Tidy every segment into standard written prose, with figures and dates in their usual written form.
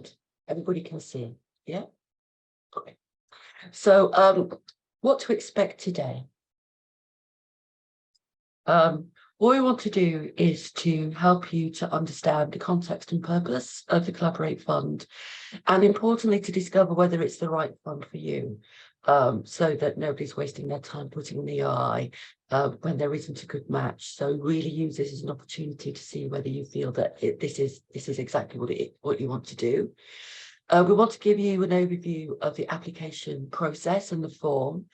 Good. Everybody can see. Yeah. Okay. So, what to expect today? What we want to do is to help you to understand the context and purpose of the Collaborate Fund, and importantly, to discover whether it's the right fund for you, so that nobody's wasting their time putting in the eye when there isn't a good match. So really use this as an opportunity to see whether you feel that this is exactly what you want to do. We want to give you an overview of the application process and the form,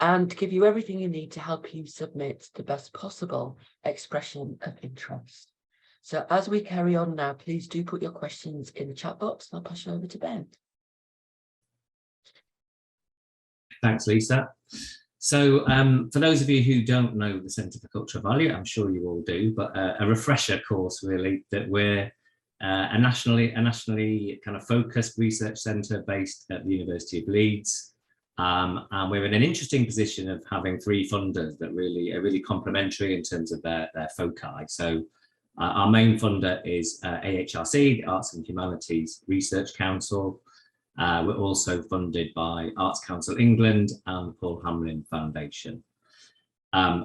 and give you everything you need to help you submit the best possible expression of interest. So as we carry on now, please do put your questions in the chat box, and I'll pass you over to Ben. Thanks, Lisa. So for those of you who don't know the Centre for Cultural Value, I'm sure you all do, but a refresher course really, that we're a nationally kind of focused research centre based at the University of Leeds. And we're in an interesting position of having three funders that are really complementary in terms of their foci. So our main funder is AHRC, the Arts and Humanities Research Council. We're also funded by Arts Council England and Paul Hamlin Foundation.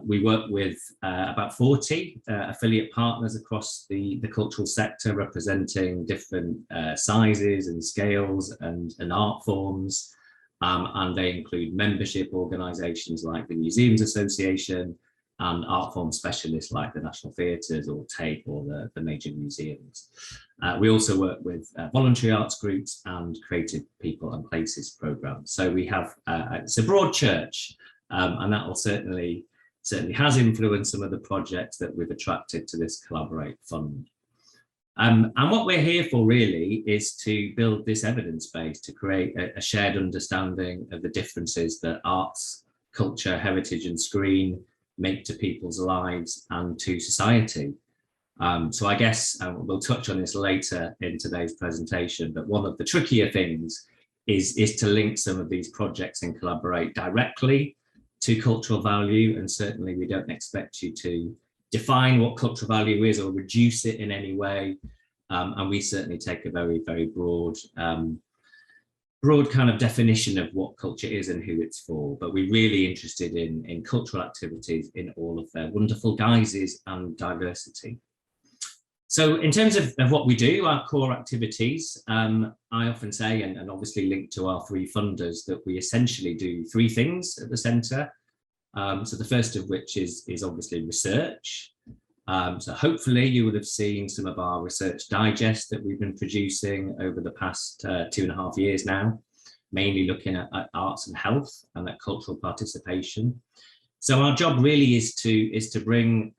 We work with about 40 affiliate partners across the cultural sector, representing different sizes and scales and art forms. And they include membership organisations like the Museums Association and art form specialists like the National Theatres or TAPE or the major museums. We also work with voluntary arts groups and creative people and places programmes. So we have, it's a broad church, and that will certainly has influenced some of the projects that we've attracted to this Collaborate Fund. And what we're here for really is to build this evidence base to create a shared understanding of the differences that arts, culture, heritage and screen make to people's lives and to society. So I guess we'll touch on this later in today's presentation, but one of the trickier things is to link some of these projects and Collaborate directly to cultural value, and certainly we don't expect you to define what cultural value is or reduce it in any way, and we certainly take a very, very broad kind of definition of what culture is and who it's for, but we're really interested in cultural activities in all of their wonderful guises and diversity. So in terms of what we do, our core activities, I often say, and obviously linked to our three funders, that we essentially do three things at the centre. So the first of which is obviously research. So hopefully you would have seen some of our research digest that we've been producing over the past 2.5 years now, mainly looking at arts and health and at cultural participation. So our job really is to bring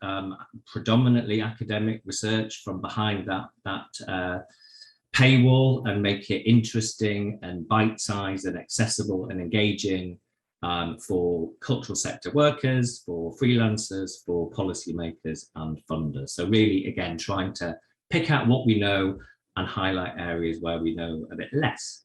predominantly academic research from behind that paywall and make it interesting and bite-sized and accessible and engaging for cultural sector workers, for freelancers, for policymakers and funders. So really, again, trying to pick out what we know and highlight areas where we know a bit less.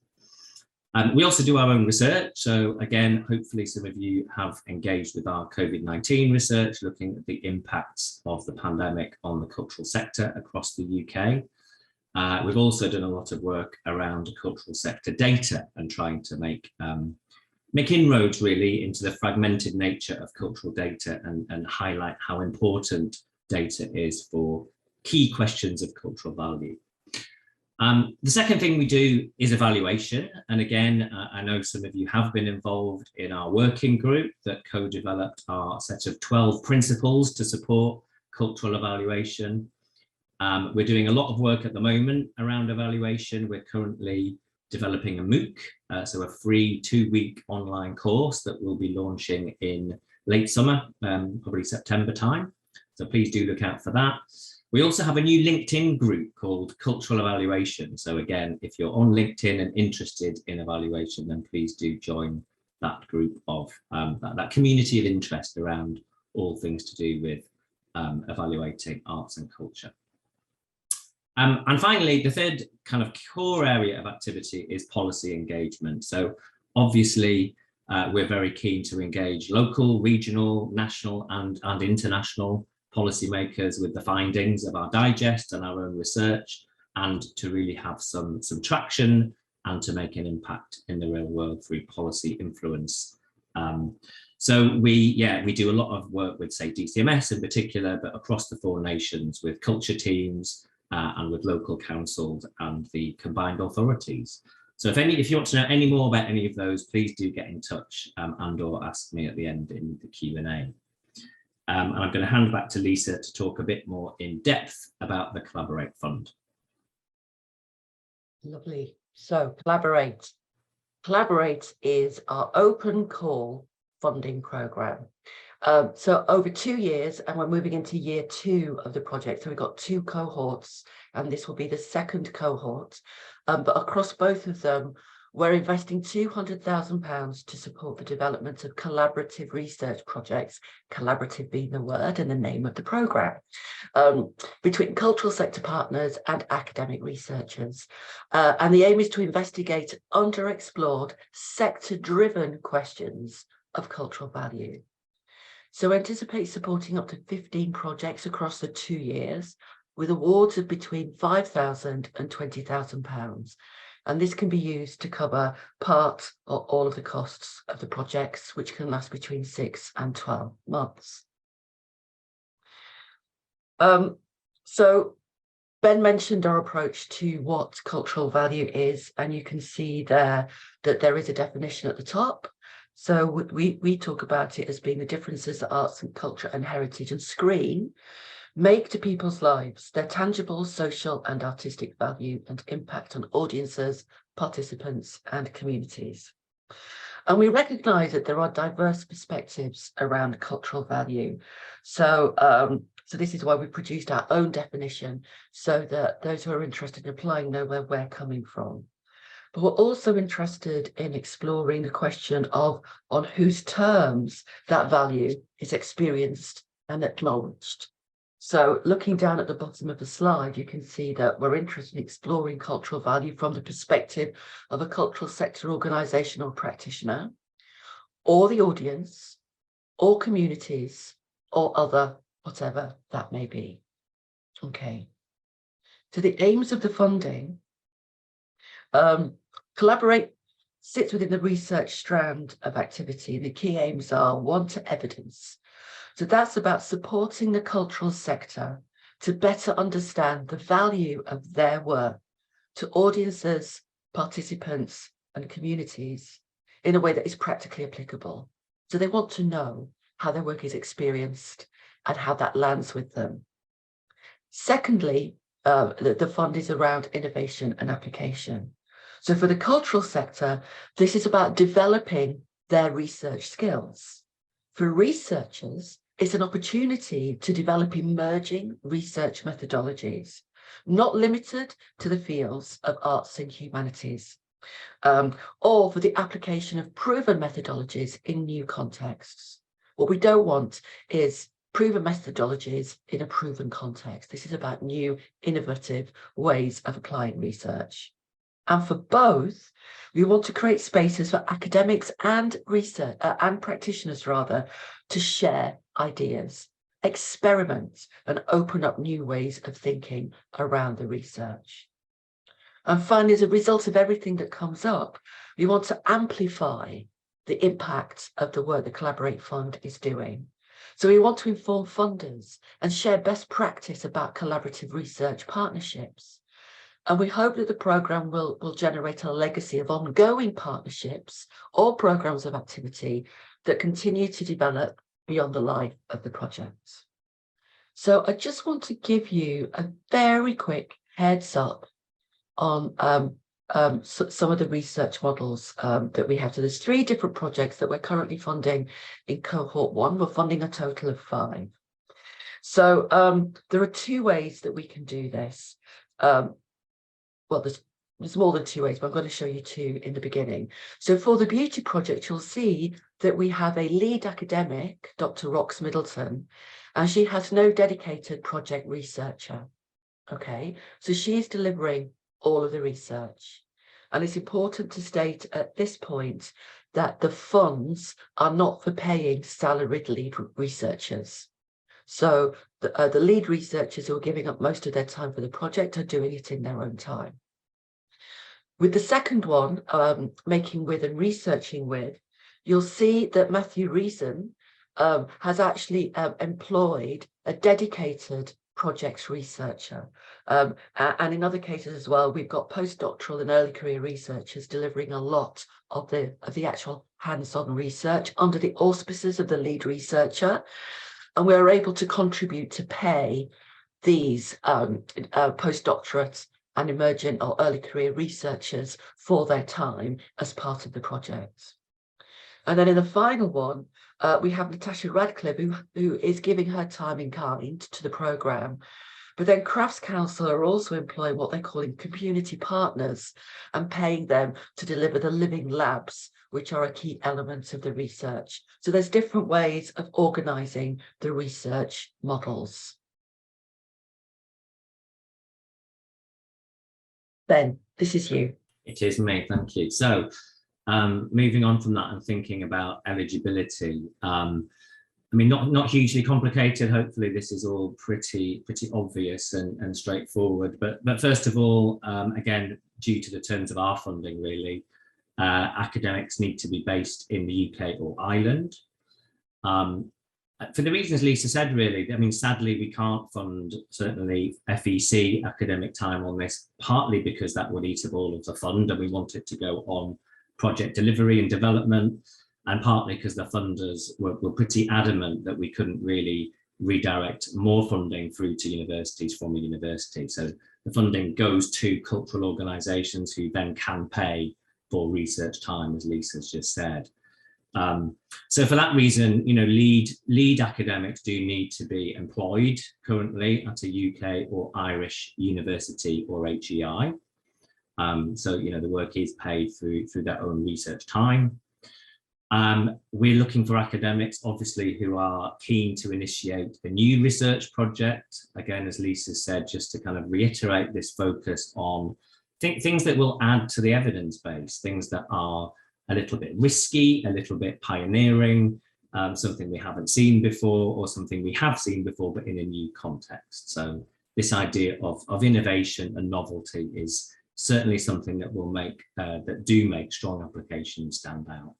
We also do our own research. So again, hopefully some of you have engaged with our COVID-19 research, looking at the impacts of the pandemic on the cultural sector across the UK. We've also done a lot of work around cultural sector data and trying to make inroads really into the fragmented nature of cultural data and highlight how important data is for key questions of cultural value. The second thing we do is evaluation. And again, I know some of you have been involved in our working group that co-developed our set of 12 principles to support cultural evaluation. We're doing a lot of work at the moment around evaluation. We're currently developing a MOOC, so a free 2-week online course that we'll be launching in late summer, probably September time. So please do look out for that. We also have a new LinkedIn group called Cultural Evaluation. So again, if you're on LinkedIn and interested in evaluation, then please do join that group of that community of interest around all things to do with evaluating arts and culture. And finally, the third kind of core area of activity is policy engagement. So obviously, we're very keen to engage local, regional, national and international policymakers with the findings of our digest and our own research, and to really have some traction and to make an impact in the real world through policy influence. So we do a lot of work with, say, DCMS in particular, but across the 4 nations with culture teams and with local councils and the combined authorities. So if you want to know any more about any of those, please do get in touch and or ask me at the end in the Q&A. And I'm going to hand back to Lisa to talk a bit more in depth about the Collaborate Fund. Lovely. So Collaborate. Collaborate is our open call funding programme. So over 2 years, and we're moving into year 2 of the project. So we've got 2 cohorts, and this will be the 2nd cohort. But across both of them, we're investing £200,000 to support the development of collaborative research projects, collaborative being the word and the name of the programme, between cultural sector partners and academic researchers. And the aim is to investigate underexplored, sector-driven questions of cultural value. So anticipate supporting up to 15 projects across the 2 years, with awards of between £5,000 and £20,000. And this can be used to cover part or all of the costs of the projects, which can last between 6 and 12 months. So Ben mentioned our approach to what cultural value is, and you can see there that there is a definition at the top. So we talk about it as being the differences that arts and culture and heritage and screen make to people's lives, their tangible, social and artistic value and impact on audiences, participants and communities. And we recognise that there are diverse perspectives around cultural value. So this is why we produced our own definition, so that those who are interested in applying know where we're coming from. But we're also interested in exploring the question of on whose terms that value is experienced and acknowledged. So looking down at the bottom of the slide, you can see that we're interested in exploring cultural value from the perspective of a cultural sector organisation or practitioner, or the audience, or communities, or other, whatever that may be. Okay. So the aims of the funding, Collaborate sits within the research strand of activity. The key aims are 1, to evidence. So that's about supporting the cultural sector to better understand the value of their work to audiences, participants, and communities in a way that is practically applicable. So they want to know how their work is experienced and how that lands with them. Secondly, the fund is around innovation and application. So for the cultural sector, this is about developing their research skills. For researchers, it's an opportunity to develop emerging research methodologies, not limited to the fields of arts and humanities, or for the application of proven methodologies in new contexts. What we don't want is proven methodologies in a proven context. This is about new, innovative ways of applying research. And for both, we want to create spaces for academics and research and practitioners rather to share ideas, experiment and open up new ways of thinking around the research. And finally, as a result of everything that comes up, we want to amplify the impact of the work the Collaborate Fund is doing. So we want to inform funders and share best practice about collaborative research partnerships. And we hope that the programme will generate a legacy of ongoing partnerships or programmes of activity that continue to develop beyond the life of the project. So I just want to give you a very quick heads up on some of the research models that we have. So there's 3 different projects that we're currently funding in cohort 1. We're funding a total of 5. So there are 2 ways that we can do this. Well, there's more than 2 ways, but I'm going to show you 2 in the beginning. So for the beauty project, you'll see that we have a lead academic, Dr. Rox Middleton, and she has no dedicated project researcher. Okay, so she's delivering all of the research. And it's important to state at this point that the funds are not for paying salaried lead researchers. So the lead researchers who are giving up most of their time for the project are doing it in their own time. With the second one, making with and researching with, you'll see that Matthew Reason has actually employed a dedicated projects researcher. And in other cases as well, we've got postdoctoral and early career researchers delivering a lot of the actual hands-on research under the auspices of the lead researcher. And we're able to contribute to pay these postdoctorates and emergent or early career researchers for their time as part of the project. And then in the final one, we have Natasha Radcliffe, who is giving her time in kind to the programme. But then Crafts Council are also employing what they're calling community partners and paying them to deliver the living labs, which are a key element of the research. So there's different ways of organising the research models. Ben, this is you. It is me, thank you. So moving on from that and thinking about eligibility, I mean, not hugely complicated. Hopefully this is all pretty obvious and straightforward. But first of all, again, due to the terms of our funding, really, academics need to be based in the UK or Ireland. For the reasons Lisa said, really, I mean, sadly, we can't fund certainly FEC academic time on this, partly because that would eat up all of the fund and we want it to go on project delivery and development, and partly because the funders were pretty adamant that we couldn't really redirect more funding through to universities from a university. So the funding goes to cultural organisations who then can pay for research time, as Lisa's just said. So for that reason, you know, lead academics do need to be employed currently at a UK or Irish university or HEI. So, you know, the work is paid through their own research time. We're looking for academics, obviously, who are keen to initiate a new research project. Again, as Lisa said, just to kind of reiterate this focus on things that will add to the evidence base, things that are a little bit risky, a little bit pioneering, something we haven't seen before or something we have seen before, but in a new context. So this idea of innovation and novelty is certainly something that will make, that do make strong applications stand out.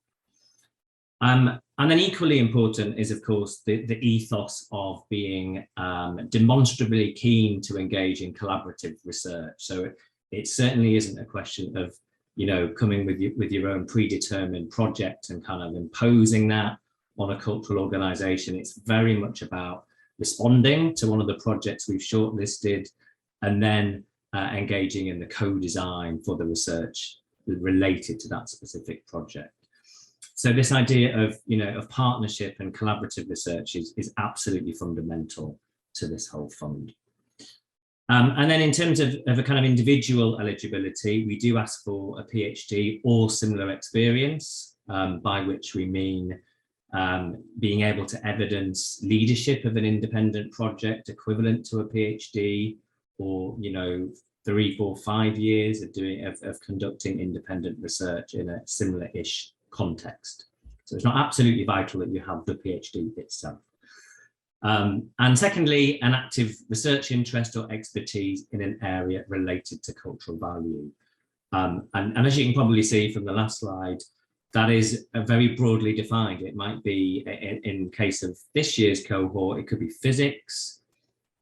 And then equally important is, of course, the ethos of being demonstrably keen to engage in collaborative research. So it certainly isn't a question of, you know, coming with your own predetermined project and kind of imposing that on a cultural organisation. It's very much about responding to one of the projects we've shortlisted and then engaging in the co-design for the research related to that specific project. So this idea of, you know, of partnership and collaborative research is absolutely fundamental to this whole fund. And then in terms of a kind of individual eligibility, we do ask for a PhD or similar experience, by which we mean being able to evidence leadership of an independent project equivalent to a PhD, or, you know, 3, 4, 5 years of conducting independent research in a similar-ish context. So it's not absolutely vital that you have the PhD itself. And secondly, an active research interest or expertise in an area related to cultural value. And as you can probably see from the last slide, that is very broadly defined. It might be, in case of this year's cohort, it could be physics,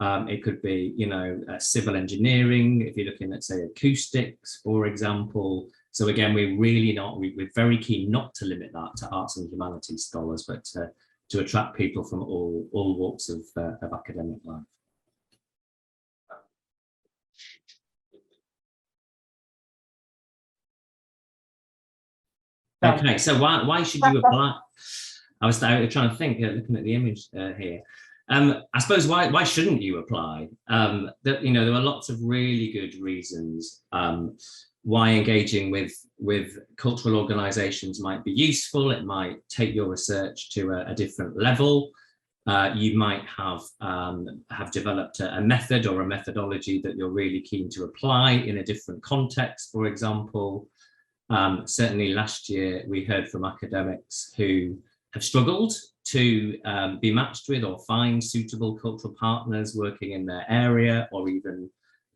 it could be, you know, civil engineering, if you're looking at, say, acoustics, for example. So again, we're very keen not to limit that to arts and humanities scholars, but to attract people from all walks of academic life. Okay, so why should you apply? I was trying to think, looking at the image here. I suppose why shouldn't you apply? You know, there are lots of really good reasons why engaging with cultural organisations might be useful. It might take your research to a different level. You might have developed a method or a methodology that you're really keen to apply in a different context, for example. Certainly last year, we heard from academics who have struggled to be matched with or find suitable cultural partners working in their area, or even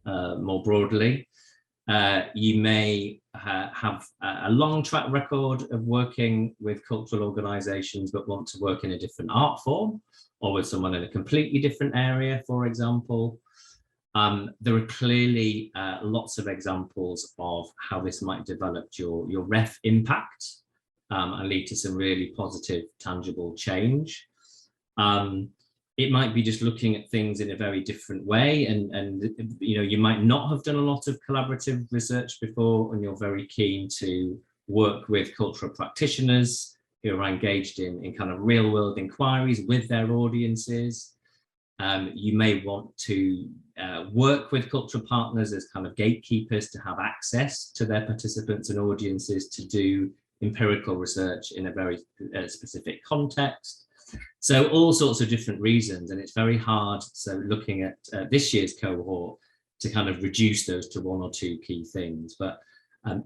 more broadly. You may have a long track record of working with cultural organisations but want to work in a different art form, or with someone in a completely different area, for example. There are clearly lots of examples of how this might develop your ref impact and lead to some really positive, tangible change. It might be just looking at things in a very different way, and you might not have done a lot of collaborative research before, and you're very keen to work with cultural practitioners who are engaged in kind of real world inquiries with their audiences. You may want to work with cultural partners as kind of gatekeepers to have access to their participants and audiences to do empirical research in a very specific context. So all sorts of different reasons, and it's very hard, so looking at this year's cohort, to kind of reduce those to one or two key things. But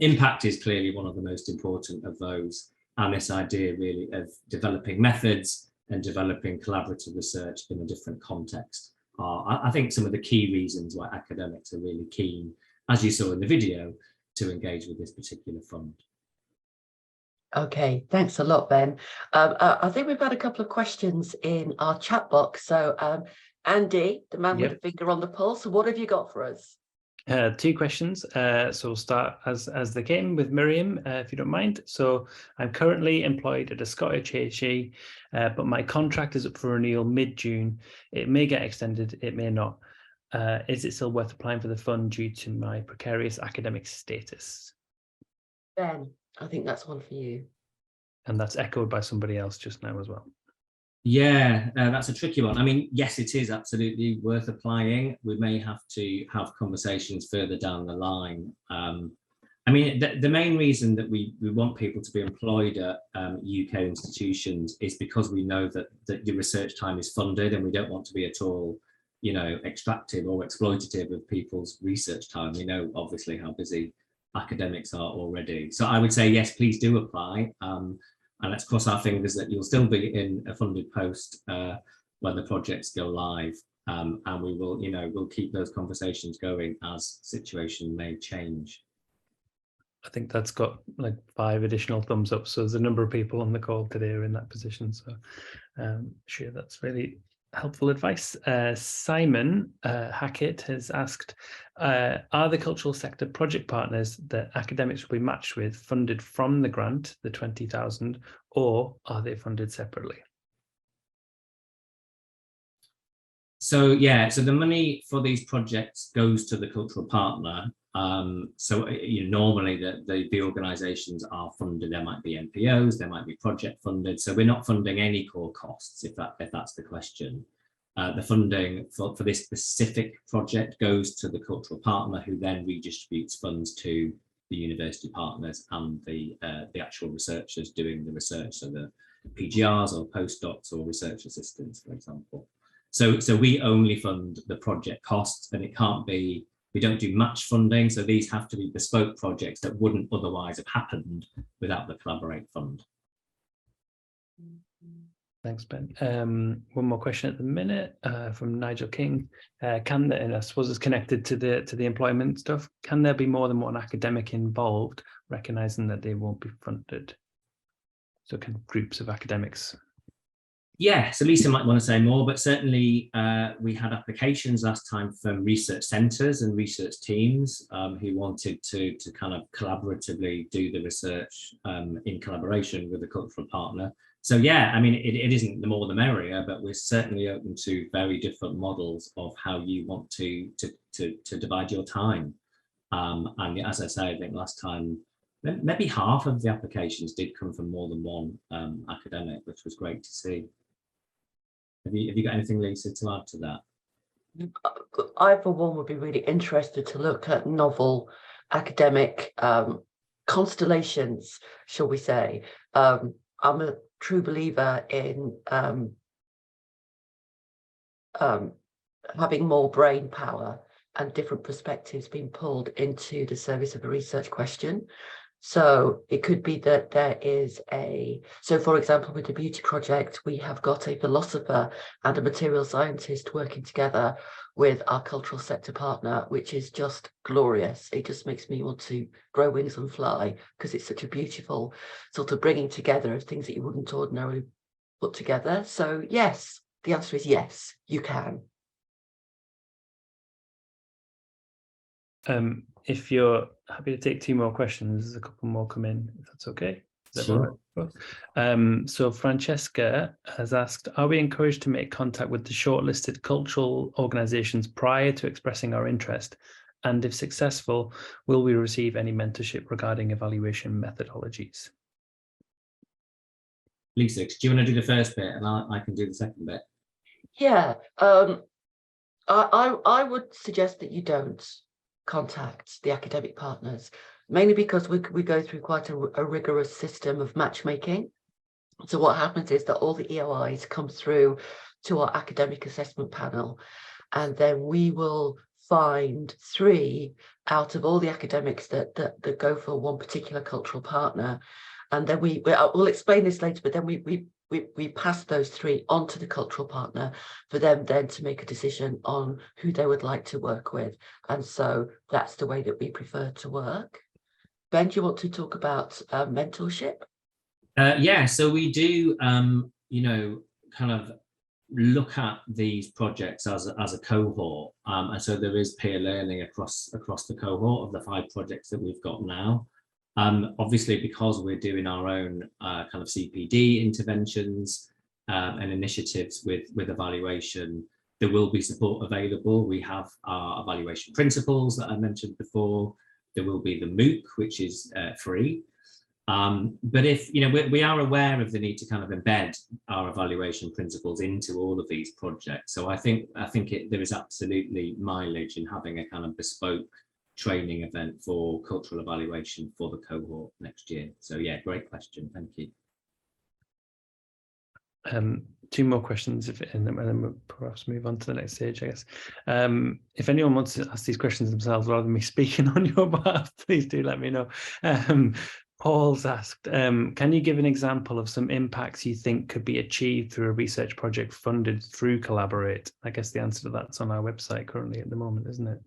impact is clearly one of the most important of those, and this idea really of developing methods and developing collaborative research in a different context are, I think, some of the key reasons why academics are really keen, as you saw in the video, to engage with this particular fund. Okay, thanks a lot, Ben. I think we've got a couple of questions in our chat box. So Andy, the man with the finger on the pulse, what have you got for us? Two questions. So we'll start as they came with Miriam, if you don't mind. So I'm currently employed at a Scottish HE, but my contract is up for renewal mid-June. It may get extended, it may not. Is it still worth applying for the fund due to my precarious academic status? Ben, I think that's one for you. And that's echoed by somebody else just now as well. Yeah, that's a tricky one. I mean, yes, it is absolutely worth applying. We may have to have conversations further down the line. I mean, the main reason that we want people to be employed at UK institutions is because we know that the research time is funded, and we don't want to be at all, extractive or exploitative of people's research time. We know obviously how busy academics are already. So I would say, yes, please do apply. And let's cross our fingers that you'll still be in a funded post when the projects go live. And we will, we'll keep those conversations going as situation may change. I think that's got like 5 additional thumbs up. So there's a number of people on the call today are in that position. So sure, that's really helpful advice. Simon Hackett has asked, are the cultural sector project partners that academics will be matched with funded from the grant, the 20,000, or are they funded separately? So yeah, so the money for these projects goes to the cultural partner. So normally the organisations are funded. There might be NPOs, there might be project funded. So we're not funding any core costs, if that's the question. The funding for this specific project goes to the cultural partner, who then redistributes funds to the university partners and the actual researchers doing the research, so the PGRs or postdocs or research assistants, for example. So we only fund the project costs, and it can't be. We don't do match funding, so these have to be bespoke projects that wouldn't otherwise have happened without the Collaborate Fund. Thanks, Ben. One more question at the minute from Nigel King. And I suppose it's connected to the employment stuff. Can there be more than one academic involved, recognizing that they won't be funded? So can groups of academics? Yeah, so Lisa might want to say more, but certainly we had applications last time from research centres and research teams who wanted to kind of collaboratively do the research in collaboration with a cultural partner. So yeah, I mean, it isn't the more the merrier, but we're certainly open to very different models of how you want to divide your time. And as I say, I think last time, maybe half of the applications did come from more than one academic, which was great to see. Have you got anything, Lisa, to add to that? I, for one, would be really interested to look at novel academic constellations, shall we say. I'm a true believer in having more brain power and different perspectives being pulled into the service of a research question. So it could be that there is so for example, with the beauty project, we have got a philosopher and a material scientist working together with our cultural sector partner, which is just glorious. It just makes me want to grow wings and fly, because it's such a beautiful sort of bringing together of things that you wouldn't ordinarily put together. So yes, the answer is yes, you can. If you're happy to take 2 more questions, there's a couple more come in, if that's okay. Is that all right? So Francesca has asked, are we encouraged to make contact with the shortlisted cultural organisations prior to expressing our interest? And if successful, will we receive any mentorship regarding evaluation methodologies? Lisa, do you want to do the first bit and I can do the second bit? Yeah, I would suggest that you don't contact the academic partners, mainly because we go through quite a rigorous system of matchmaking. So what happens is that all the EOIs come through to our academic assessment panel, and then we will find 3 out of all the academics that go for one particular cultural partner, and then we'll explain this later, but then we pass those 3 on to the cultural partner for them then to make a decision on who they would like to work with. And so that's the way that we prefer to work. Ben, do you want to talk about mentorship? Yeah, so we do, you know, kind of look at these projects as a cohort, and so there is peer learning across the cohort of the 5 projects that we've got now. Obviously, because we're doing our own kind of CPD interventions and initiatives with evaluation, there will be support available. We have our evaluation principles that I mentioned before. There will be the MOOC, which is free. But if, you know, we are aware of the need to kind of embed our evaluation principles into all of these projects. So I think there is absolutely mileage in having a kind of bespoke training event for cultural evaluation for the cohort next year. So yeah, great question. Thank you. 2 more questions, and then we'll perhaps move on to the next stage, I guess. If anyone wants to ask these questions themselves rather than me speaking on your behalf, please do let me know. Paul's asked, can you give an example of some impacts you think could be achieved through a research project funded through Collaborate? I guess the answer to that's on our website currently at the moment, isn't it?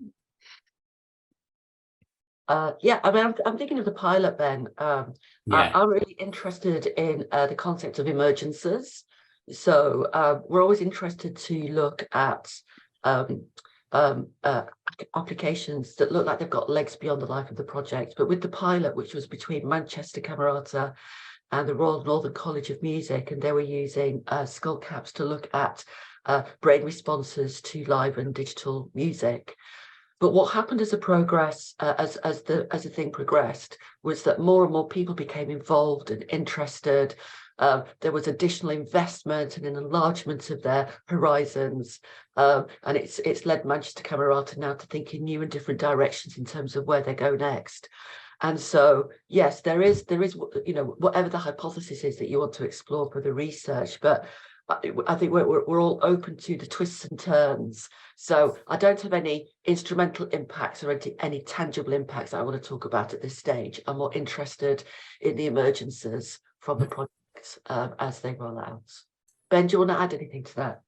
Yeah, I mean, I'm thinking of the pilot, Ben. Yeah. I'm really interested in the concept of emergences. So we're always interested to look at applications that look like they've got legs beyond the life of the project. But with the pilot, which was between Manchester Camerata and the Royal Northern College of Music, and they were using skull caps to look at brain responses to live and digital music. But what happened as the thing progressed was that more and more people became involved and interested. There was additional investment and an enlargement of their horizons, and it's led Manchester Camerata now to think in new and different directions in terms of where they go next. And so yes, there is you know, whatever the hypothesis is that you want to explore for the research, but I think we're all open to the twists and turns. So I don't have any instrumental impacts or any tangible impacts that I want to talk about at this stage. I'm more interested in the emergences from the projects as they roll out. Ben, do you want to add anything to that?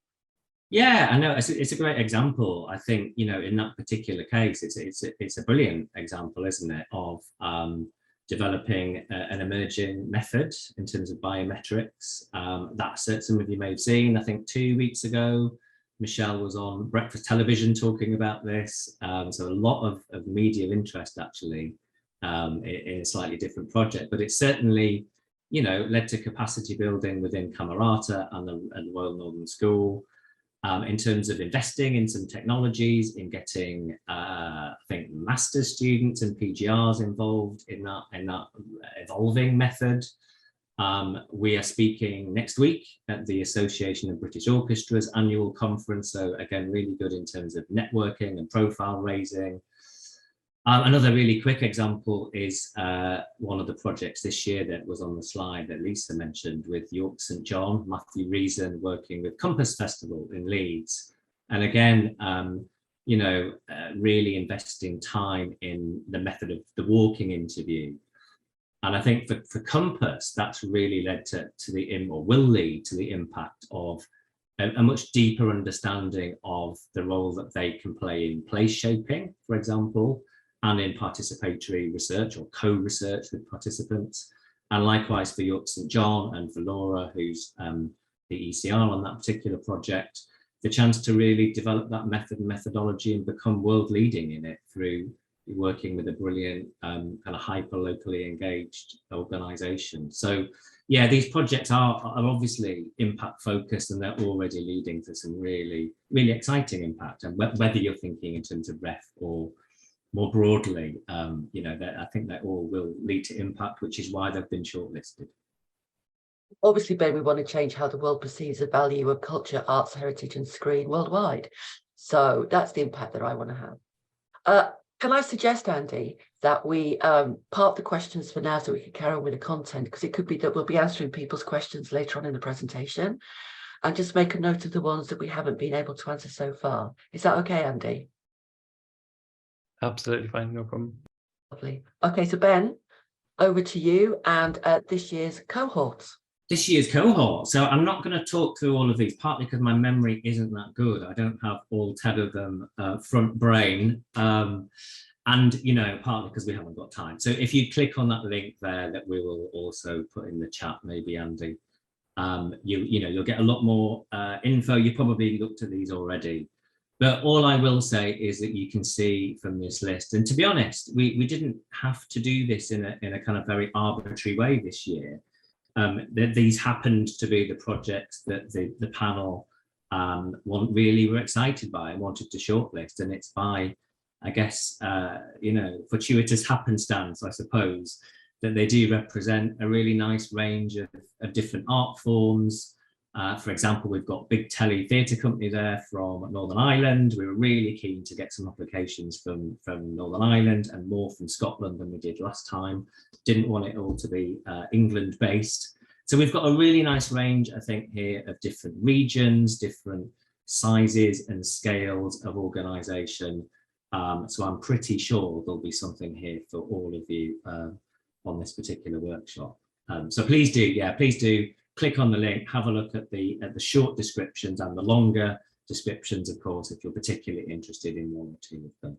Yeah, I know, it's a great example. I think, you know, in that particular case, it's a brilliant example, isn't it, of developing an emerging method in terms of biometrics. That's some of you may have seen, I think 2 weeks ago, Michelle was on breakfast television talking about this. So a lot of media interest actually in a slightly different project, but it's certainly, you know, led to capacity building within Camerata and the Royal Northern School. In terms of investing in some technologies, in getting, I think, master's students and PGRs involved in that evolving method. We are speaking next week at the Association of British Orchestras annual conference. So again, really good in terms of networking and profile raising. Another really quick example is one of the projects this year that was on the slide that Lisa mentioned with York St John, Matthew Reason working with Compass Festival in Leeds. And again, you know, really investing time in the method of the walking interview. And I think for Compass, that's really led to or will lead to the impact of a much deeper understanding of the role that they can play in place shaping, for example, and in participatory research or co-research with participants. And likewise for York St John and for Laura, who's the ECR on that particular project, the chance to really develop that method and methodology and become world leading in it through working with a brilliant kind of hyper locally engaged organization. So yeah, these projects are obviously impact focused, and they're already leading to some really, really exciting impact. And whether you're thinking in terms of REF or more broadly, you know, I think they all will lead to impact, which is why they've been shortlisted. Obviously, Ben, we want to change how the world perceives the value of culture, arts, heritage and screen worldwide. So that's the impact that I want to have. Can I suggest, Andy, that we park the questions for now so we can carry on with the content, because it could be that we'll be answering people's questions later on in the presentation, and just make a note of the ones that we haven't been able to answer so far. Is that okay, Andy? Absolutely fine, no problem. Lovely. Okay, so Ben, over to you and this year's cohorts. This year's cohort. So I'm not going to talk through all of these, partly because my memory isn't that good. I don't have all 10 of them front brain. And, you know, partly because we haven't got time. So if you click on that link there that we will also put in the chat, maybe, Andy, you'll get a lot more info. You probably looked at these already. But all I will say is that you can see from this list, and to be honest, we didn't have to do this in a kind of very arbitrary way this year. These happened to be the projects that the panel really were excited by and wanted to shortlist, and it's by, I guess, you know, fortuitous happenstance, I suppose, that they do represent a really nice range of different art forms. For example, we've got Big Telly Theatre Company there from Northern Ireland. We were really keen to get some applications from Northern Ireland and more from Scotland than we did last time. Didn't want it all to be England based. So we've got a really nice range, I think, here of different regions, different sizes and scales of organisation. So I'm pretty sure there'll be something here for all of you on this particular workshop. So please do click on the link, have a look at the short descriptions and the longer descriptions, of course, if you're particularly interested in one or two of them.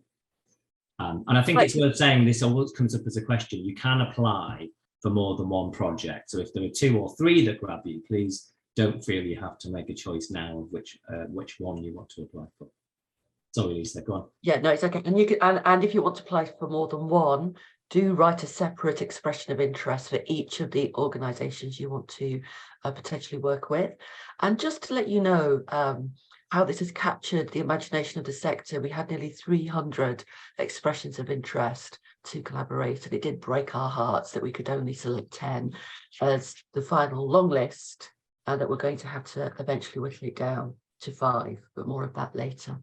And I think it's worth saying, this always comes up as a question. You can apply for more than one project. So if there are 2 or 3 that grab you, please don't feel you have to make a choice now of which one you want to apply for. Sorry, Lisa, go on. Yeah, no, it's okay. And you can, and if you want to apply for more than one, do write a separate expression of interest for each of the organisations you want to potentially work with. And just to let you know how this has captured the imagination of the sector, we had nearly 300 expressions of interest to collaborate, and it did break our hearts that we could only select 10 as the final long list, and that we're going to have to eventually whittle it down to 5, but more of that later.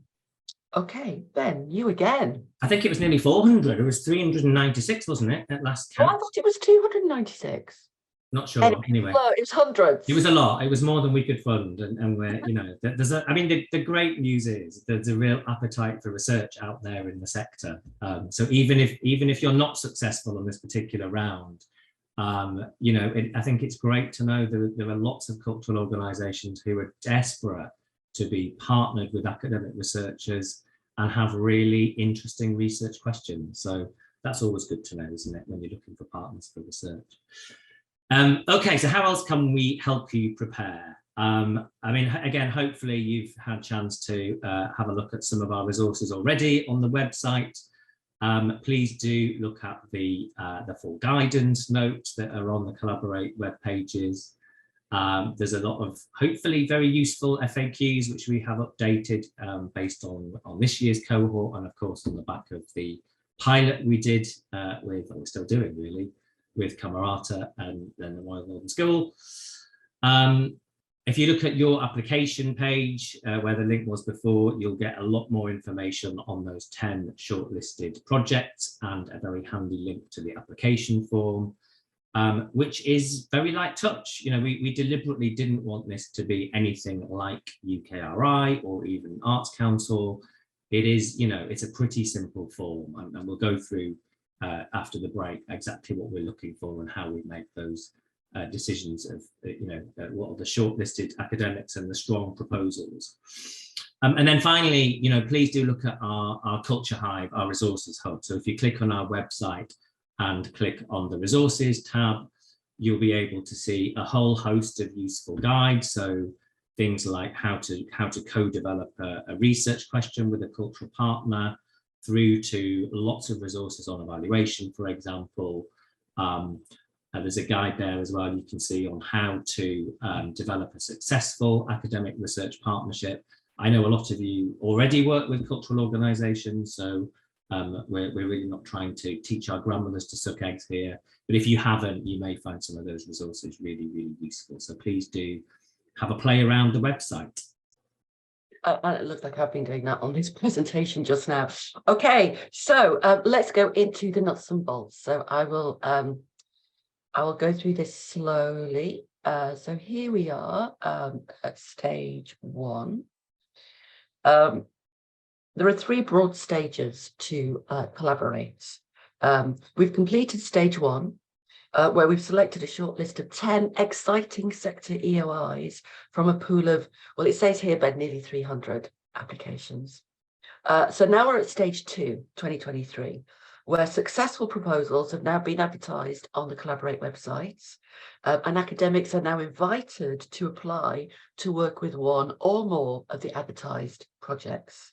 Okay, Ben, you again. I think it was nearly 400. It was 396, wasn't it, at last count? Oh, I thought it was 296. Not sure. Anyway, it was hundreds. It was a lot. It was more than we could fund, and we're, you know, there's I mean, the great news is there's a real appetite for research out there in the sector. So even if you're not successful on this particular round, you know, I think it's great to know that there are lots of cultural organisations who are desperate to be partnered with academic researchers and have really interesting research questions. So that's always good to know, isn't it, when you're looking for partners for research. Okay, so how else can we help you prepare? I mean, again, hopefully you've had a chance to have a look at some of our resources already on the website. Please do look at the full guidance notes that are on the Collaborate web pages. There's a lot of hopefully very useful FAQs which we have updated based on this year's cohort, and of course on the back of the pilot we did with, or we're still doing really, with Camerata and then the Royal Northern School. If you look at your application page where the link was before, you'll get a lot more information on those 10 shortlisted projects and a very handy link to the application form. Which is very light touch. You know, we deliberately didn't want this to be anything like UKRI or even Arts Council. It is, you know, it's a pretty simple form, and we'll go through after the break exactly what we're looking for and how we make those decisions of, what are the shortlisted academics and the strong proposals. And then finally, please do look at our Culture Hive, our resources hub. So if you click on our website and click on the resources tab, you'll be able to see a whole host of useful guides. So things like how to co-develop a research question with a cultural partner, through to lots of resources on evaluation, for example. There's a guide there as well you can see on how to develop a successful academic research partnership. I know a lot of you already work with cultural organisations, so we're really not trying to teach our grandmothers to suck eggs here. But if you haven't, you may find some of those resources really, really useful. So please do have a play around the website. It looks like I've been doing that on this presentation just now. Okay, so let's go into the nuts and bolts. So I will go through this slowly. So here we are at stage 1. There are 3 broad stages to collaborate. We've completed stage 1, where we've selected a short list of 10 exciting sector EOIs from a pool of, well, it says here, Ben, nearly 300 applications. So now we're at stage 2, 2023, where successful proposals have now been advertised on the Collaborate websites, and academics are now invited to apply to work with one or more of the advertised projects.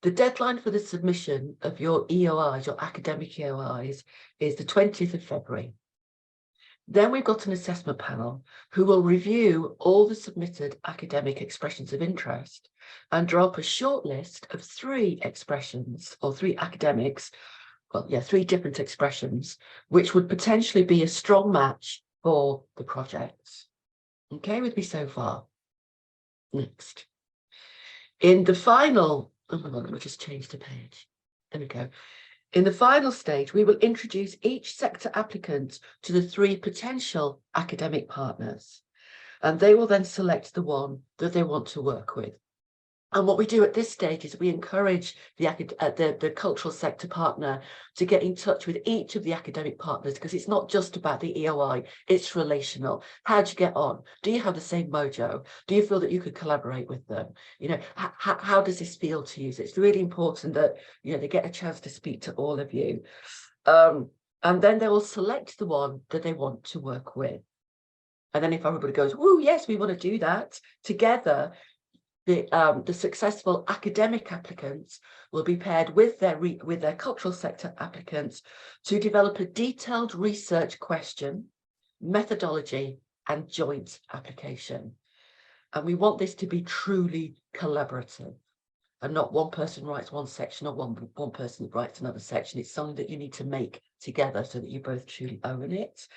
The deadline for the submission of your EOIs, your academic EOIs, is the 20th of February. Then we've got an assessment panel who will review all the submitted academic expressions of interest and draw up a short list of 3 expressions, or 3 academics, well, yeah, 3 different expressions, which would potentially be a strong match for the project. Okay with me so far? Next. In the final, oh my God, let me just change the page. There we go. In the final stage, we will introduce each sector applicant to the 3 potential academic partners, and they will then select the one that they want to work with. And what we do at this stage is we encourage the cultural sector partner to get in touch with each of the academic partners, because it's not just about the EOI, it's relational. How do you get on? Do you have the same mojo? Do you feel that you could collaborate with them? How does this feel to you? So it's really important that, they get a chance to speak to all of you. And then they will select the one that they want to work with. And then if everybody goes, "Woo, yes, we want to do that," together, the successful academic applicants will be paired with their cultural sector applicants to develop a detailed research question, methodology, and joint application. And we want this to be truly collaborative, and not one person writes one section or one person writes another section. It's something that you need to make together so that you both truly own it.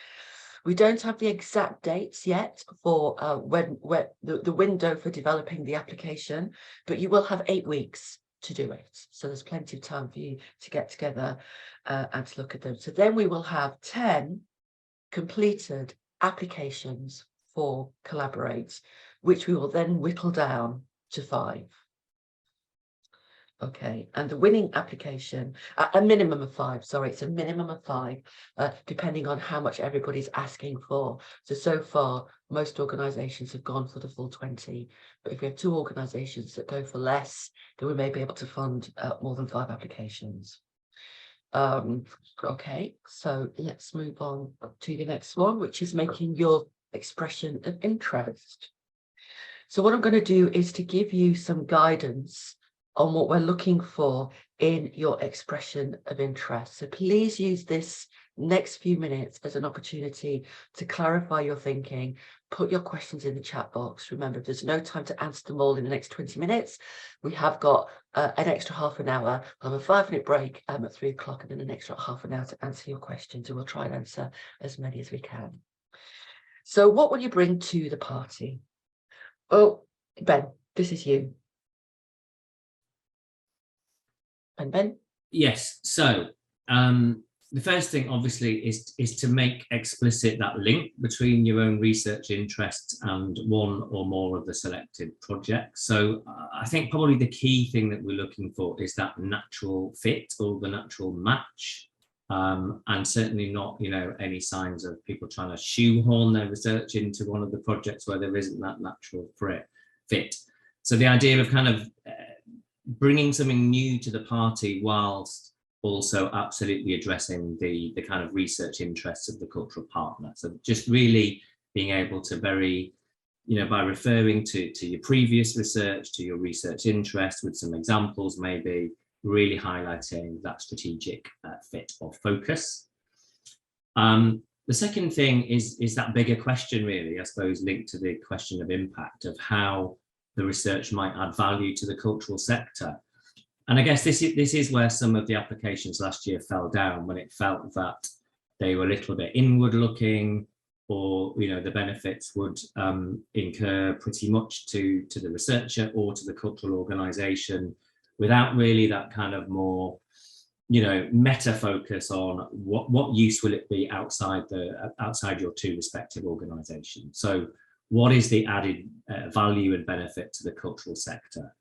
We don't have the exact dates yet for when the window for developing the application, but you will have 8 weeks to do it. So there's plenty of time for you to get together and to look at them. So then we will have 10 completed applications for Collaborate, which we will then whittle down to 5. Okay, and the winning application, a minimum of 5, sorry, it's a minimum of 5, depending on how much everybody's asking for. So far, most organisations have gone for the full 20, but if we have 2 organisations that go for less, then we may be able to fund more than 5 applications. Okay, so let's move on to the next one, which is making your expression of interest. So what I'm going to do is to give you some guidance on what we're looking for in your expression of interest. So please use this next few minutes as an opportunity to clarify your thinking, put your questions in the chat box. Remember, there's no time to answer them all in the next 20 minutes. We have got an extra half an hour. We'll have a 5-minute break at 3 o'clock, and then an extra half an hour to answer your questions, and we'll try and answer as many as we can. So what will you bring to the party? Oh, Ben, this is you. And Ben? Yes, so the first thing obviously is to make explicit that link between your own research interests and one or more of the selected projects. So I think probably the key thing that we're looking for is that natural fit or the natural match and certainly not, any signs of people trying to shoehorn their research into one of the projects where there isn't that natural fit. So the idea of kind of bringing something new to the party whilst also absolutely addressing the kind of research interests of the cultural partner. So just really being able to by referring to your previous research, to your research interest with some examples, maybe really highlighting that strategic fit or focus. The second thing is that bigger question, really, I suppose, linked to the question of impact, of how the research might add value to the cultural sector. And I guess this is where some of the applications last year fell down, when it felt that they were a little bit inward looking, or the benefits would incur pretty much to the researcher or to the cultural organisation, without really that kind of more meta focus on what use will it be outside your two respective organisations. So what is the added value and benefit to the cultural sector?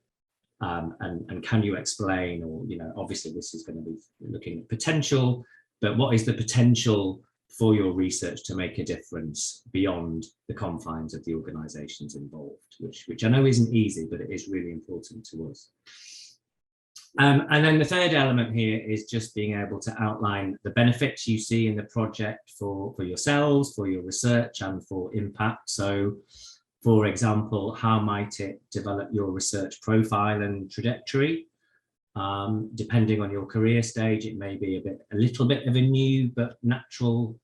And can you explain, or obviously this is going to be looking at potential, but what is the potential for your research to make a difference beyond the confines of the organisations involved, which I know isn't easy, but it is really important to us. And then the third element here is just being able to outline the benefits you see in the project for yourselves, for your research, and for impact. So, for example, how might it develop your research profile and trajectory? Depending on your career stage, it may be a little bit of a new but natural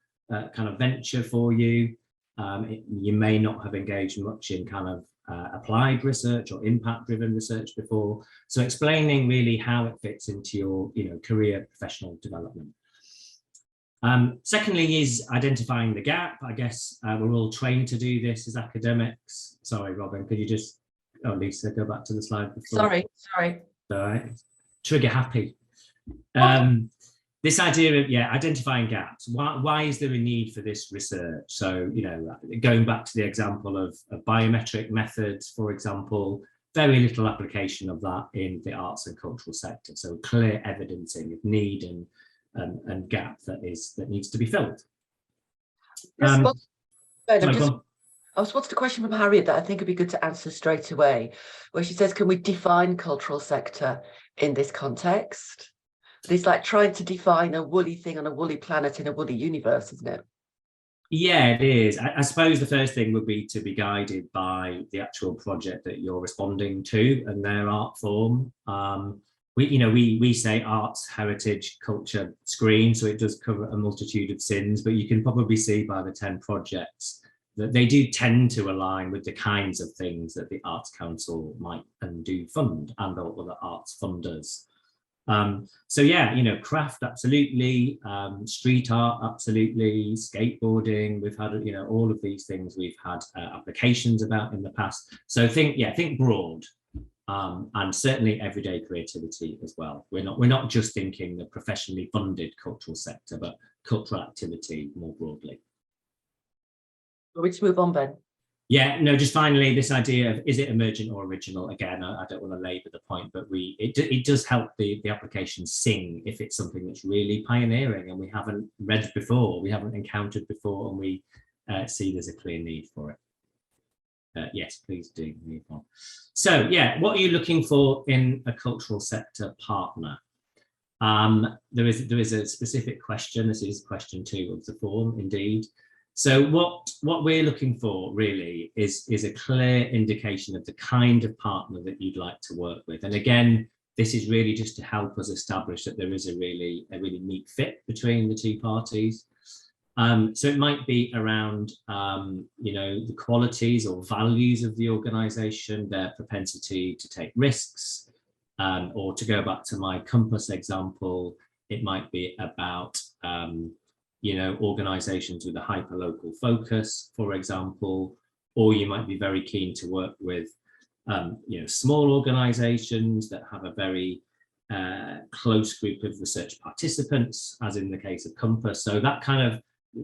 kind of venture for you. You may not have engaged much in kind of applied research or impact-driven research before. So explaining really how it fits into your career professional development. Secondly is identifying the gap. I guess we're all trained to do this as academics. Sorry, Robin, could you just, Lisa, go back to the slide before? Sorry. All right. Trigger happy. This idea of identifying gaps. Why is there a need for this research? So going back to the example of biometric methods, for example, very little application of that in the arts and cultural sector. So clear evidencing of need and gap that needs to be filled. I was what's a question from Harriet that I think would be good to answer straight away, where she says, can we define cultural sector in this context? It's like trying to define a woolly thing on a woolly planet in a woolly universe, isn't it? Yeah, it is. I suppose the first thing would be to be guided by the actual project that you're responding to and their art form. We say arts, heritage, culture, screen, so it does cover a multitude of sins, but you can probably see by the 10 projects that they do tend to align with the kinds of things that the Arts Council might and do fund, and all other arts funders. Craft, absolutely, street art, absolutely, skateboarding, we've had, all of these things we've had applications about in the past. So think broad, and certainly everyday creativity as well. We're not just thinking the professionally funded cultural sector, but cultural activity more broadly. Let's move on, Ben. Yeah, no, just finally, this idea of, is it emergent or original? Again, I don't want to labour the point, but it does help the application sing if it's something that's really pioneering and we haven't read before, we haven't encountered before, and we see there's a clear need for it. Yes, please do move on. So, what are you looking for in a cultural sector partner? There is a specific question. This is question 2 of the form, indeed. So what we're looking for really is a clear indication of the kind of partner that you'd like to work with. And again, this is really just to help us establish that there is a really neat fit between the two parties. So it might be around the qualities or values of the organisation, their propensity to take risks, or to go back to my compass example, it might be about organisations with a hyper-local focus, for example, or you might be very keen to work with small organisations that have a very close group of research participants, as in the case of Compass. So that kind of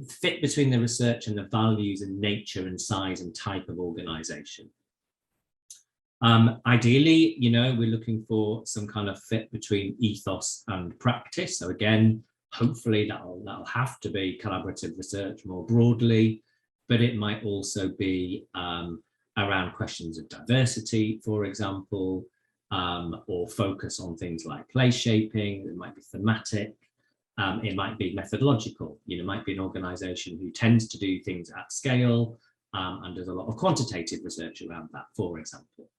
fit between the research and the values and nature and size and type of organisation. Ideally, we're looking for some kind of fit between ethos and practice. So again, Hopefully that'll have to be collaborative research more broadly, but it might also be around questions of diversity, for example, or focus on things like place shaping. It might be thematic. It might be methodological. It might be an organization who tends to do things at scale and does a lot of quantitative research around that, for example.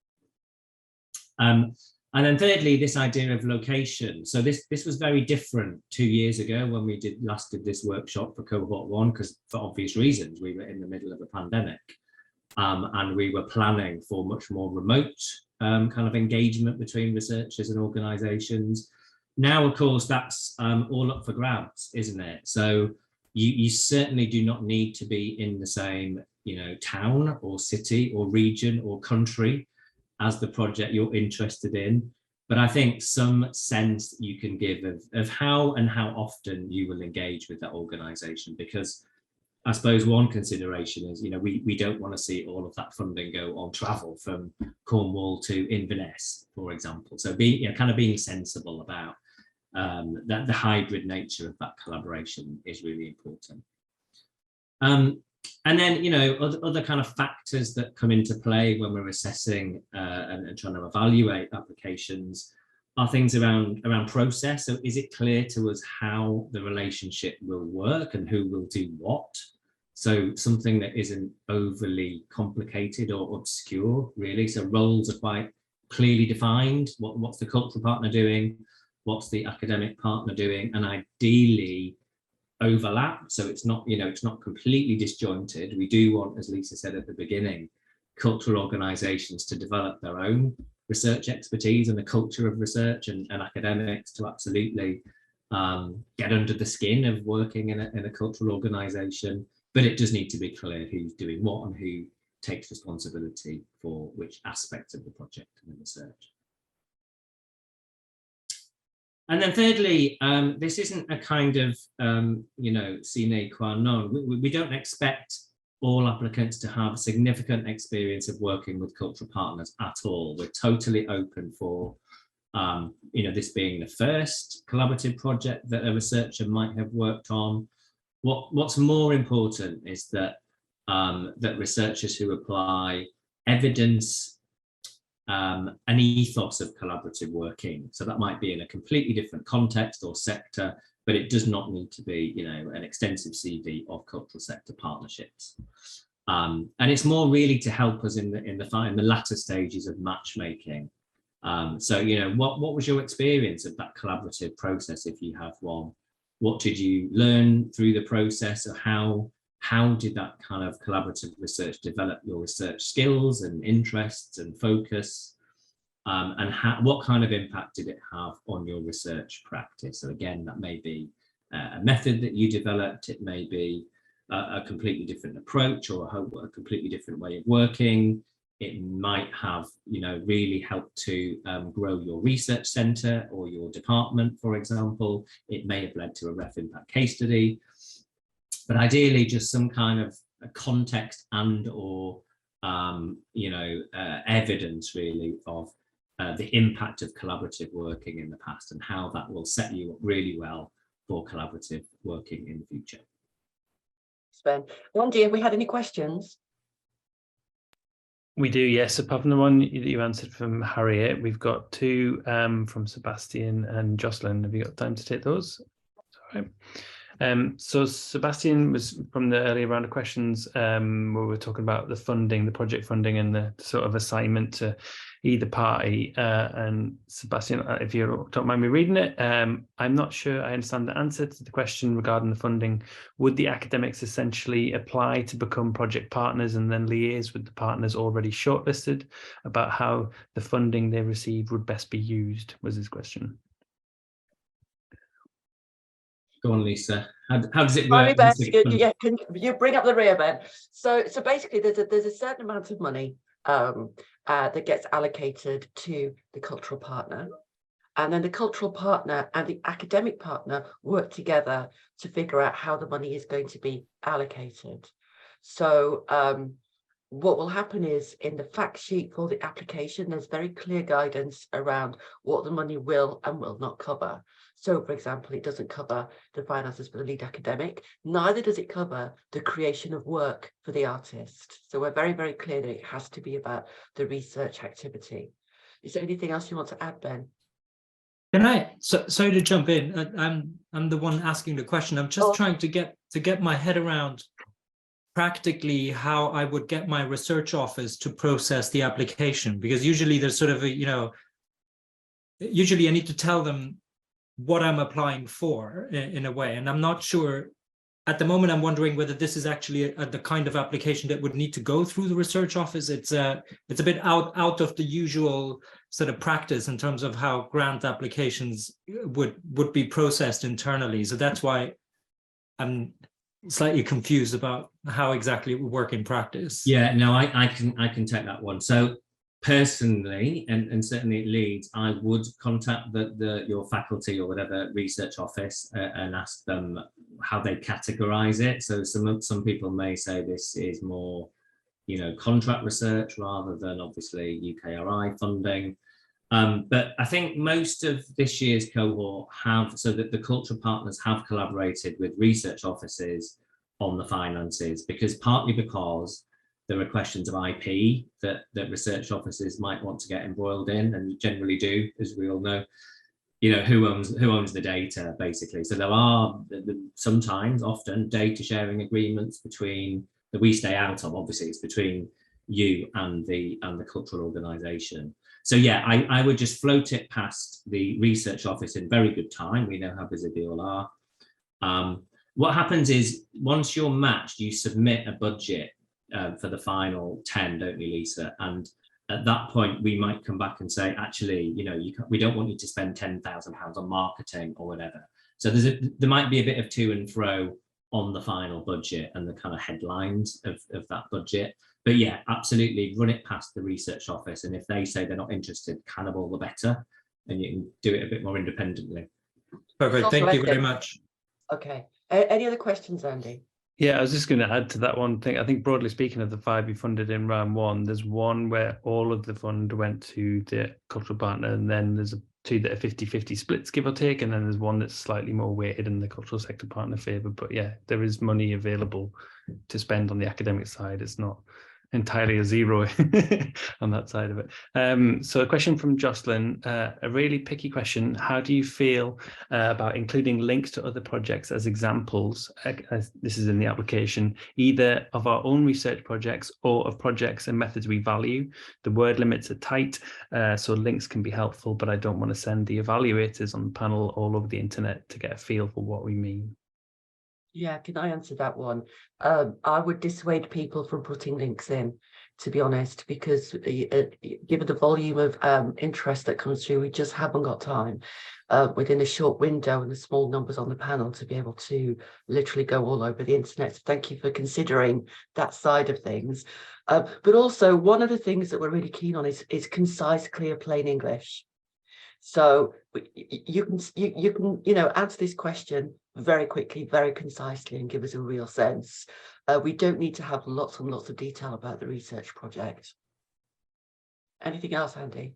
And then thirdly, this idea of location. So this was very different 2 years ago when we last did this workshop for cohort 1, because for obvious reasons, we were in the middle of a pandemic. And we were planning for much more remote kind of engagement between researchers and organizations. Now, of course, that's all up for grabs, isn't it? So you certainly do not need to be in the same, town or city or region or country as the project you're interested in. But I think some sense you can give of how and how often you will engage with that organization, because I suppose one consideration is, we don't want to see all of that funding go on travel from Cornwall to Inverness, for example. So kind of being sensible about that the hybrid nature of that collaboration is really important. And then, other kind of factors that come into play when we're assessing and trying to evaluate applications are things around process. So is it clear to us how the relationship will work and who will do what? So something that isn't overly complicated or obscure, really. So roles are quite clearly defined. What's the cultural partner doing? What's the academic partner doing? And ideally overlap, so it's not completely disjointed. We do want, as Lisa said at the beginning, cultural organizations to develop their own research expertise and the culture of research, and academics to absolutely get under the skin of working in a cultural organization. But it does need to be clear who's doing what and who takes responsibility for which aspects of the project and the research. And then thirdly, this isn't a kind of, sine qua non. We don't expect all applicants to have significant experience of working with cultural partners at all. We're totally open for, this being the first collaborative project that a researcher might have worked on. What's more important is that that researchers who apply evidence, an ethos of collaborative working. So that might be in a completely different context or sector, but it does not need to be, an extensive CV of cultural sector partnerships. And it's more really to help us in the latter stages of matchmaking. So, what was your experience of that collaborative process, if you have one? What did you learn through the process, or how did that kind of collaborative research develop your research skills and interests and focus? And what kind of impact did it have on your research practice? So again, that may be a method that you developed. It may be a completely different approach or a completely different way of working. It might have, really helped to grow your research centre or your department, for example. It may have led to a ref impact case study. But ideally, just some kind of a context and or evidence really of the impact of collaborative working in the past and how that will set you up really well for collaborative working in the future. Sven, Wendy, have we had any questions? We do, yes. Apart from the one that you answered from Harriet, we've got two from Sebastian and Jocelyn. Have you got time to take those? All right. So Sebastian was from the earlier round of questions where we were talking about the funding, the project funding, and the sort of assignment to either party. And Sebastian, if you don't mind me reading it, I'm not sure I understand the answer to the question regarding the funding. Would the academics essentially apply to become project partners and then liaise with the partners already shortlisted about how the funding they receive would best be used, was his question. Go on, Lisa. How does it work? Yeah, can you bring up the rear bed? So basically, there's a certain amount of money that gets allocated to the cultural partner, and then the cultural partner and the academic partner work together to figure out how the money is going to be allocated. So what will happen is in the fact sheet for the application, there's very clear guidance around what the money will and will not cover. So, for example, it doesn't cover the finances for the lead academic, neither does it cover the creation of work for the artist. So we're very, very clear that it has to be about the research activity. Is there anything else you want to add, Ben? Can I, sorry to jump in, I'm the one asking the question. I'm just trying to get my head around practically how I would get my research office to process the application, because usually there's sort of a, usually I need to tell them what I'm applying for in a way, and I'm not sure at the moment. I'm wondering whether this is actually the kind of application that would need to go through the research office. It's a bit out of the usual sort of practice in terms of how grant applications would be processed internally. So that's why I'm slightly confused about how exactly it would work in practice. Yeah, no, I can take that one. So personally, and certainly at Leeds, I would contact your faculty or whatever research office and ask them how they categorize it. So some people may say this is more, contract research rather than obviously UKRI funding. But I think most of this year's cohort so that the cultural partners have collaborated with research offices on the finances, partly because there are questions of IP that research offices might want to get embroiled in, and generally do, as we all know. Who owns the data, basically. So there are sometimes, often, data sharing agreements that we stay out of. Obviously, it's between you and the cultural organisation. So yeah, I would just float it past the research office in very good time. We know how busy they all are. What happens is, once you're matched, you submit a budget for the final 10, don't we, Lisa? And at that point, we might come back and say, actually, we don't want you to spend £10,000 on marketing or whatever. So there might be a bit of to and fro on the final budget and the kind of headlines of that budget. But yeah, absolutely, run it past the research office. And if they say they're not interested, cannibal the better, and you can do it a bit more independently. Perfect, thank you very much. Okay, any other questions, Andy? Yeah, I was just going to add to that one thing. I think broadly speaking, of the 5 you funded in round 1, there's one where all of the fund went to the cultural partner, and then there's 2 that are 50-50 splits, give or take, and then there's one that's slightly more weighted in the cultural sector partner favour. But yeah, there is money available to spend on the academic side. It's not entirely a zero on that side of it. So a question from Jocelyn, a really picky question. How do you feel about including links to other projects as examples, as this is in the application, either of our own research projects or of projects and methods we value? The word limits are tight, so links can be helpful, but I don't want to send the evaluators on the panel all over the internet to get a feel for what we mean. Yeah, can I answer that one? I would dissuade people from putting links in, to be honest, because given the volume of interest that comes through, we just haven't got time within a short window and the small numbers on the panel to be able to literally go all over the internet. So thank you for considering that side of things. But also, one of the things that we're really keen on is concise, clear, plain English. So you can answer this question very quickly, very concisely, and give us a real sense. We don't need to have lots and lots of detail about the research project. Anything else, Andy?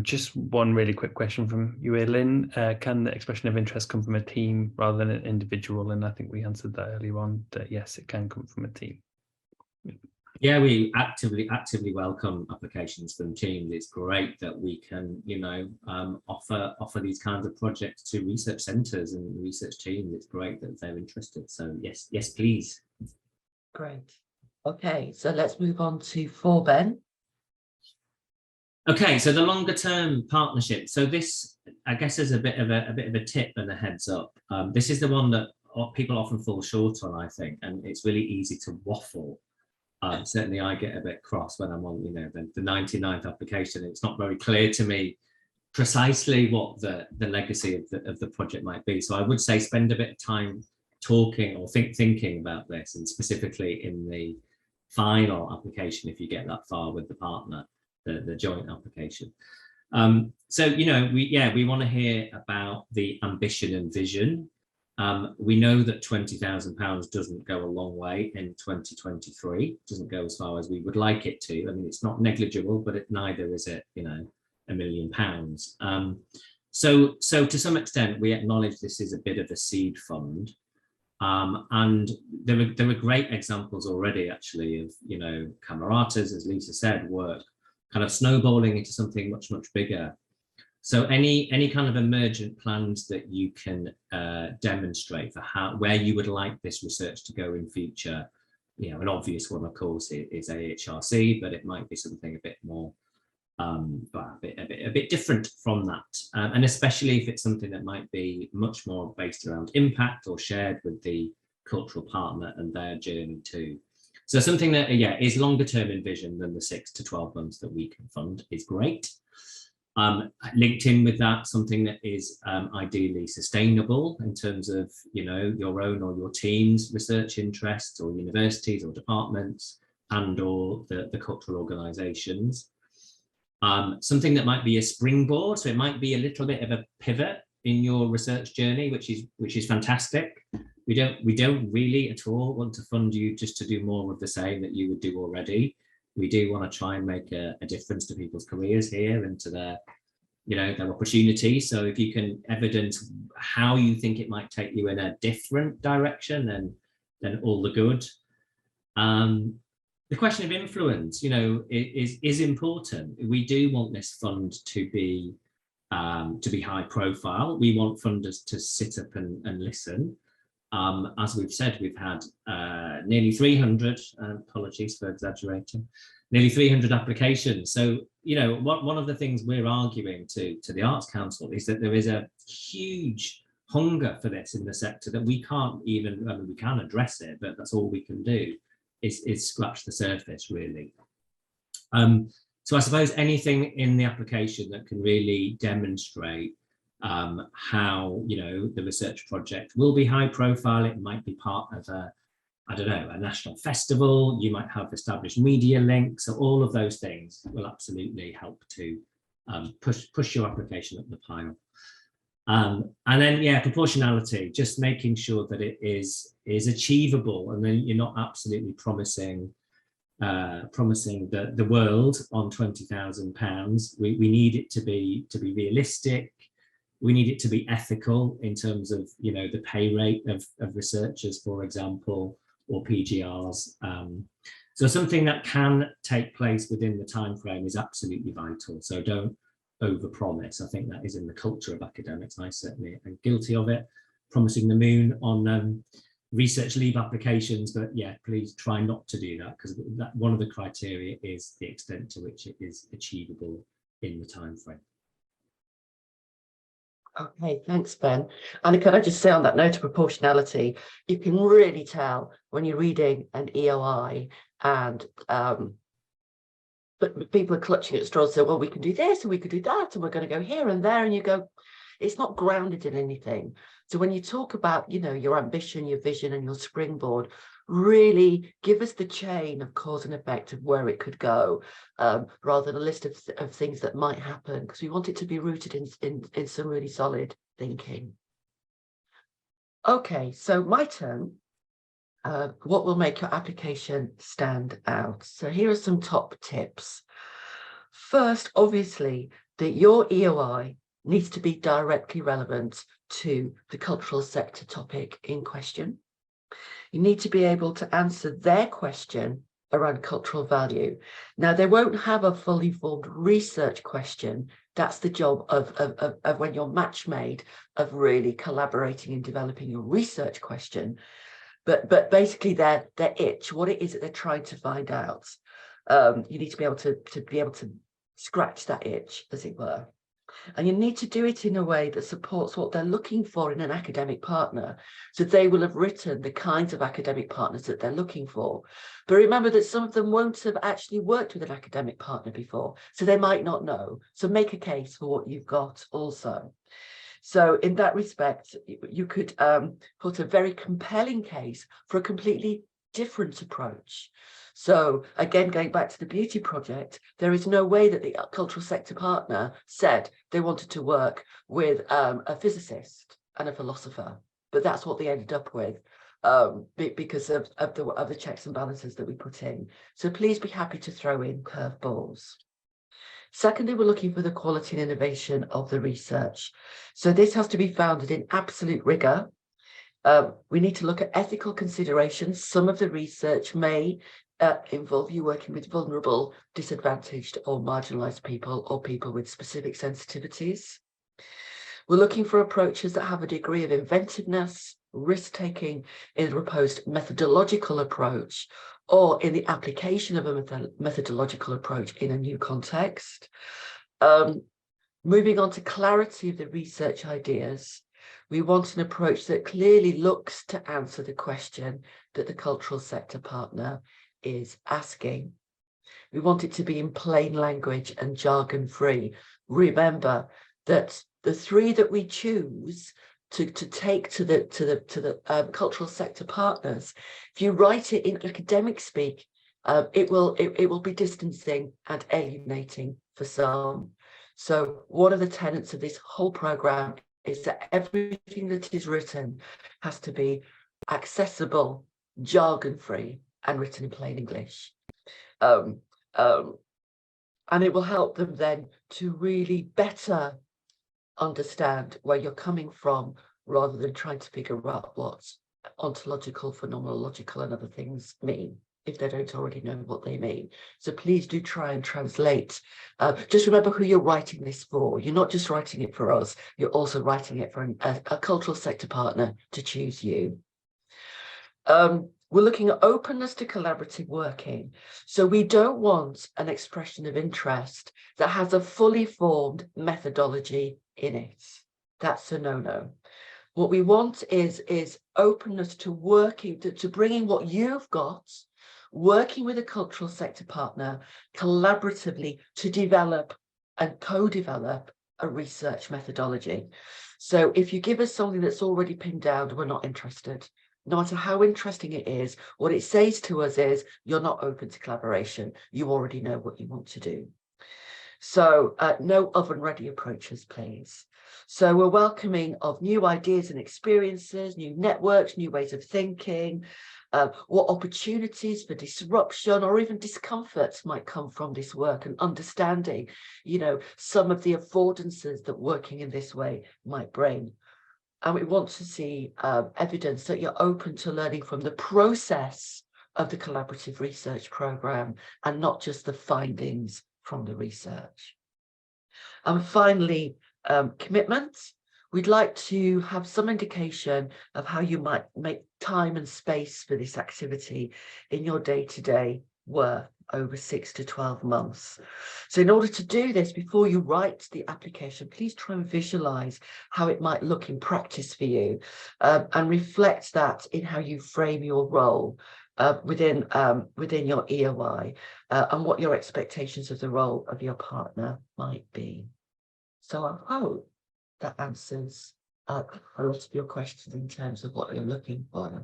Just one really quick question from you, Lynn. Can the expression of interest come from a team rather than an individual? And I think we answered that earlier on, that yes, it can come from a team. Yeah, we actively welcome applications from teams. It's great that we can, offer these kinds of projects to research centres and research teams. It's great that they're interested. So yes, please. Great. Okay, so let's move on to 4, Ben. Okay, so the longer term partnership. So this, I guess, is a bit of a tip and a heads up. This is the one that people often fall short on, I think, and it's really easy to waffle. Certainly I get a bit cross when I'm on, the 99th application. It's not very clear to me precisely what the legacy of the project might be. So I would say spend a bit of time talking or thinking about this, and specifically in the final application, if you get that far with the partner, the joint application. So, we want to hear about the ambition and vision. We know that £20,000 doesn't go a long way in 2023. It doesn't go as far as we would like it to. I mean, it's not negligible, but neither is it, you know, £1 million. So to some extent, we acknowledge this is a bit of a seed fund. And there are great examples already, actually, of, you know, camaratas, as Lisa said, work kind of snowballing into something much, much bigger. So any kind of emergent plans that you can demonstrate for where you would like this research to go in future, you know, an obvious one, of course, is AHRC, but it might be something a bit more, a bit different from that, and especially if it's something that might be much more based around impact or shared with the cultural partner and their journey too. So something that, yeah, is longer term in vision than the 6 to 12 months that we can fund is great. Linked in with that, something that is ideally sustainable in terms of, you know, your own or your team's research interests, or universities or departments, and or the cultural organisations. Something that might be a springboard, so it might be a little bit of a pivot in your research journey, which is fantastic. We don't really at all want to fund you just to do more of the same that you would do already. We do want to try and make a difference to people's careers here and to their, you know, their opportunities. So if you can evidence how you think it might take you in a different direction, then all the good. The question of influence, you know, is important. We do want this fund to be high profile. We want funders to sit up and listen. As we've said, we've had nearly 300, apologies for exaggerating, nearly 300 applications. So, you know, one of the things we're arguing to the Arts Council is that there is a huge hunger for this in the sector that we can't even, I mean, we can address it, but that's all we can do is scratch the surface, really. So I suppose anything in the application that can really demonstrate how, you know, the research project will be high profile. It might be part of a national festival. You might have established media links. So all of those things will absolutely help to push your application up the pile. And then, yeah, proportionality, just making sure that it is achievable, and then you're not absolutely promising the world on £20,000. We need it to be realistic. We need it to be ethical in terms of, you know, the pay rate of researchers, for example, or PGRs. So something that can take place within the time frame is absolutely vital. So don't overpromise. I think that is in the culture of academics. I certainly am guilty of it, promising the moon on research leave applications. But yeah, please try not to do that, because that one of the criteria is the extent to which it is achievable in the time frame. Okay, thanks, Ben. And can I just say on that note of proportionality, you can really tell when you're reading an EOI and but people are clutching at straws, so, well, we can do this and we could do that and we're going to go here and there, and you go, it's not grounded in anything. So when you talk about, you know, your ambition, your vision and your springboard, really give us the chain of cause and effect of where it could go, rather than a list of things that might happen, because we want it to be rooted in some really solid thinking. Okay, so my turn. What will make your application stand out? So here are some top tips. First, obviously, that your EOI needs to be directly relevant to the cultural sector topic in question. You need to be able to answer their question around cultural value. Now, they won't have a fully formed research question. That's the job of when you're match made, of really collaborating and developing your research question. But basically their itch, what it is that they're trying to find out. You need to be able to scratch that itch, as it were. And you need to do it in a way that supports what they're looking for in an academic partner. So they will have written the kinds of academic partners that they're looking for. But remember that some of them won't have actually worked with an academic partner before, so they might not know. So make a case for what you've got also. So in that respect, you could put a very compelling case for a completely different approach. So again, going back to the beauty project, there is no way that the cultural sector partner said they wanted to work with a physicist and a philosopher. but that's what they ended up with because of the checks and balances that we put in. So please be happy to throw in curveballs. Secondly, we're looking for the quality and innovation of the research. So this has to be founded in absolute rigor. We need to look at ethical considerations. Some of the research may involve you working with vulnerable, disadvantaged or marginalized people or people with specific sensitivities. We're looking for approaches that have a degree of inventiveness, risk-taking in a proposed methodological approach or in the application of a methodological approach in a new context. Moving on to clarity of the research ideas, we want an approach that clearly looks to answer the question that the cultural sector partner is asking. We want it to be in plain language and jargon-free. Remember that the three that we choose to take to the cultural sector partners, if you write it in academic speak, it will be distancing and alienating for some. So one of the tenets of this whole program is that everything that is written has to be accessible, jargon-free, and written in plain English. And it will help them then to really better understand where you're coming from, rather than trying to figure out what ontological, phenomenological, and other things mean if they don't already know what they mean. So please do try and translate. Just remember who you're writing this for. You're not just writing it for us, you're also writing it for a cultural sector partner to choose you. We're looking at openness to collaborative working. So we don't want an expression of interest that has a fully formed methodology in it. That's a no-no. What we want is openness to working, to bringing what you've got, working with a cultural sector partner collaboratively to develop and co-develop a research methodology. So if you give us something that's already pinned down, we're not interested. No matter how interesting it is, what it says to us is you're not open to collaboration. You already know what you want to do. So no oven-ready approaches, please. So we're welcoming of new ideas and experiences, new networks, new ways of thinking, what opportunities for disruption or even discomfort might come from this work, and understanding, you know, some of the affordances that working in this way might bring. And we want to see evidence that you're open to learning from the process of the collaborative research programme and not just the findings from the research. And finally, commitment. We'd like to have some indication of how you might make time and space for this activity in your day-to-day work over 6 to 12 months. So in order to do this, before you write the application, please try and visualize how it might look in practice for you, and reflect that in how you frame your role within your EOI, and what your expectations of the role of your partner might be. So I hope that answers a lot of your questions in terms of what you're looking for.